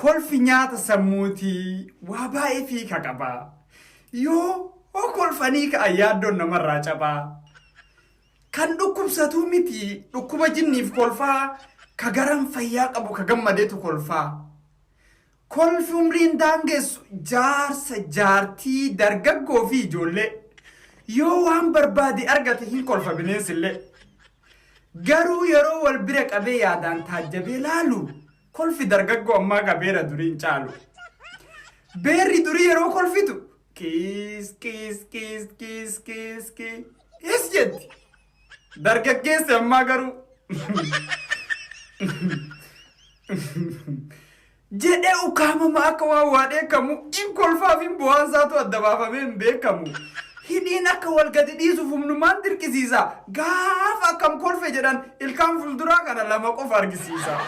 kolfi nyaata sammuutii waa baay'ee fi qabaa. Yoo kolfanii ka ayyaaddoon namarraa cabaa. Kan dhukkubsatu miti dhukkuba jinniif kolfaa ka garan fayyaa qabu ka gammadeetu kolfaa. Kolfi umriin daangessu jaarsa jaartii dargaggoo fi ijoollee. Yoo waan barbaade argate hin kolfa bineensillee. Garuu yeroo wal bira qabee yaadaan taajjabee laalu kolfi dargaggoo ammaa qabeera duriin caalu. Beerri durii yeroo kolfitu kiis ees jetti. Dargaggeessi ammaa garuu jedhee ukaamama akka waan waadheekamu in kolfaaf hin bu'aansaatu adda baafamee hin beekamu. Hidhiin akka wal gadi dhiisuuf humnumaan dirqisiisa. Gaafa akkam kolfe jedhan ilkaan fulduraa kana lama qofa argisiisa.